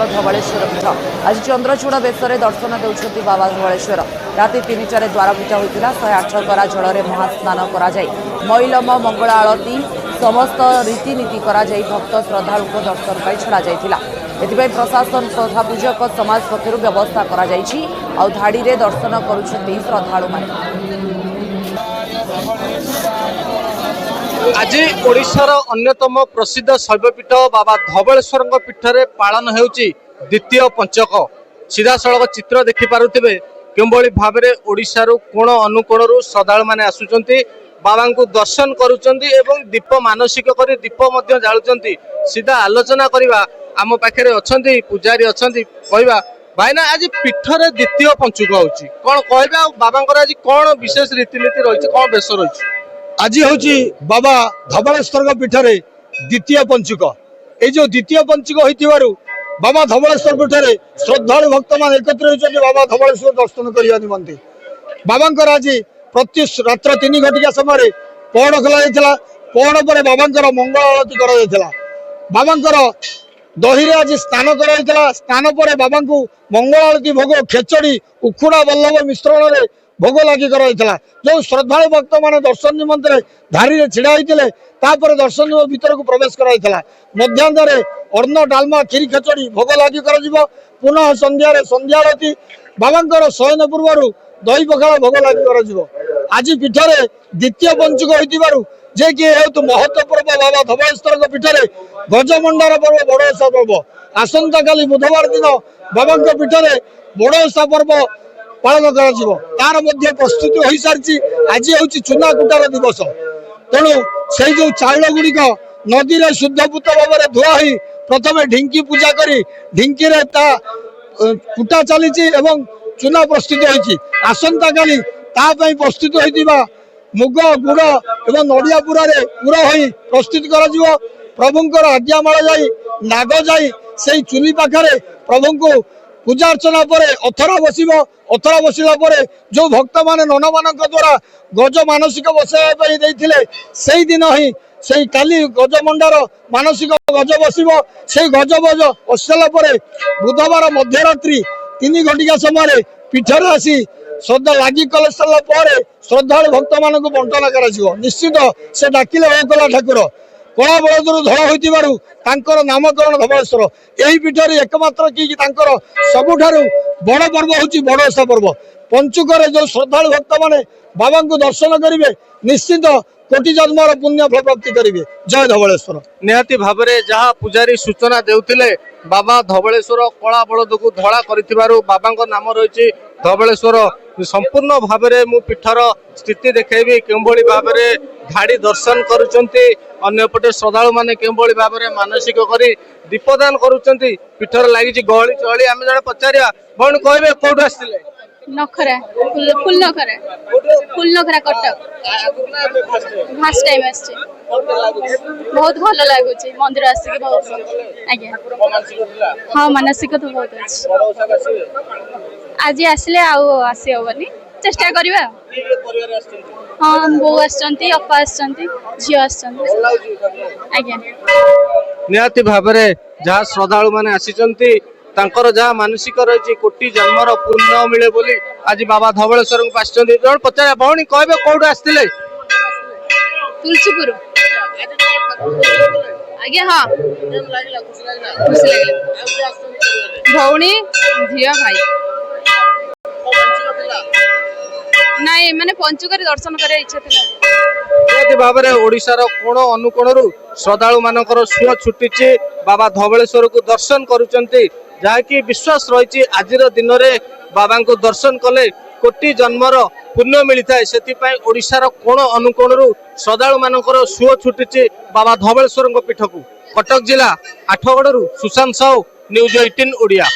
बाबांकर धवलेश्वर पीठ आज चंद्रचूड़ बेशरे दर्शन देउछंती बाबा धवलेश्वर राति 3टार द्वारपूजा होता 108 गरा जल महास्नान मैलम मंगल आलती समस्त रीतिनीति भक्त श्रद्धालु दर्शन पर छड़ा जाइथिला। एथिपाई प्रशासन तथा पूजक समाज पक्षर व्यवस्था करा जाइछि आ धाड़ी रे दर्शन करुछंती श्रद्धालु माने। आज ओडिशार अन्यतम प्रसिद्ध शैवपीठ बाबा धवलेश्वर पीठरे पालन होउछि द्वितीय पंचक। सीधा सड़क चित्र देखि पारुथिबे केम्बोली भाबरे ओडिशारू कोण अनुकोणरू श्रद्धालु माने आसुचंती बाबा को दर्शन करुचंती एवं दीप मानसिक करी दीप मध्य जालुचंती। सीधा आलोचना करिबा आम पाखरे अछंती पुजारी अछंती कहबा भाईना आज पीठरे द्वितीय पंचक होउछि कोन कहबा बाबांकर आज कोन विशेष रीतिनीति रहिछि कोन बेस रहिछि। आज हूँ बाबा धवलेश्वर पीठरे द्वितीय पंचुक। ये जो द्वितीय पंचुक हो बाबा धवलेश्वर पीठरे श्रद्धालु भक्त मान एकत्र होती बाबा धवलेश्वर दर्शन करने निमंते। बाबांकर आज प्रति रात्र 3 घटिका समय पहड़ खोल पहड़ पर बाबांकर मंगल आलती कर बाबांकर दही आज स्नान कर स्नान पर बाबा को मंगल आलती भोग खेचड़ी उखुड़ा बल्लभ मिश्रण में भोग लगी जो श्रद्धालु भक्त मान दर्शन निमंत्रे धारी छिड़ा होते दर्शन भीतर को प्रवेश कराइला। मध्याह्न अन्न डालमा खीरी खेचड़ी भोग लगी पुनः संध्यारे संध्याआरती बाबांकर शयन पूर्व दही पखाड़ भोग लगी आज पीठरे द्वितीय पंचुक हो जे कि हेतु महत्व पर्व बाबा धवलेश्वर पीठरे गजमंडार पर्व बड़ ओषा पर्व आसंता काली बुधवार दिन बाबा पीठरे बड़ ओषा पर्व पालन तार मध्य प्रस्तुति हो सारी। आज हूँ चूना कुटार दिवस तेणु से जो चाउल गुड़िक नदी में शुद्धपूत भाव में धुआ ही प्रथम ढिंकी पूजा करी ढिंकी रे ता कुटा चली चूना प्रस्तुत होती आसंता काली तापाई प्रस्तुत होता मुग गुड़ एवं नड़िया पुरा पूरा हो प्रस्तुत कर प्रभुंर आज्ञामाल जाई नाग जाई से चुली पाखे प्रभु को पूजा अर्चना पर अथरा बसिब अथरा बसला जो भक्त मान नन मान द्वारा गज मानसिक बसाई से दिन ही से काली गजमंडार मानसिक गज बसिब से गज बज बसला बुधवार मध्यरात्रि 3 घटिका समय पीठर आसी श्रद्धा लगी कले सारा श्रद्धालु भक्त मान बंटन कर निश्चित से डाकिले कला ठाकुर कला बलदरू धड़ा होकर नामकरण धवलेश्वर यही पीठर एकमात्र कि सबुठारु बड़ पर्व हूँ बड़ ओषा पर्व पंचुक जो श्रद्धालु भक्त माने बाबा को दर्शन करेंगे निश्चित कोटि जन्मर पुण्य फल प्राप्ति करेंगे। जय धवलेश्वर। निहाती भाबरे जहाँ पुजारी सूचना देउथिले बाबा धवलेश्वर कला बलद को धड़ा करिथिबारु बाबा नाम रही धवलेश्वर संपूर्ण भाबरे मु पीठर स्थिति देखेबी केम्बोली भाबरे धाड़ी दर्शन करुचंती अन्यपटे श्रद्धालु माने केम्बोली भाबरे मानसिक करी दीपदान करुचंती पीठर लागि गहली चहली आमे जणे पचारिया बण कहबे कोड आस्तिले नखरा फुल नखरा कटक फर्स्ट टाइम आछे बहुत भल लागुची मंदिर आसी बहुत आज्ञा हाँ मानसिक तो बहुत अच्छे आज आसले आसी हेनी चेष्टा करवा हाँ बो आसचंती अपा आसचंती झी आज्ञा निहाती भाबरे जहाँ श्रद्धालु माने आसीचंती तांकर जहाँ मानसिक रही कोटि जन्मर पुण्य मिले बोली आज बाबा धवलेश्वर को आसचंती जण पचारा भौणी कहबे कोड आस्तिले तुलसीपुर आज्ञा हाँ खुशी लागला भौणी झिया भाई नाई माने पंचुकर दर्शन करे इच्छा थिला भाव में ओडिशार कोण अनुकोणरू श्रद्धालु मानकर सुख छुटी बाबा धवलेश्वर को दर्शन करुचंती जहाँकि विश्वास रही आज दिन में बाबा को दर्शन कले कोटि जन्मर पुण्य मिलता है से ओडिशार कोण अनुकोणरू श्रद्धालु मानकर सुख छुटी बाबा धवलेश्वर पीठ को। कटक जिला आठगड़ू सुशांत साहू न्यूज 18 ओडिया।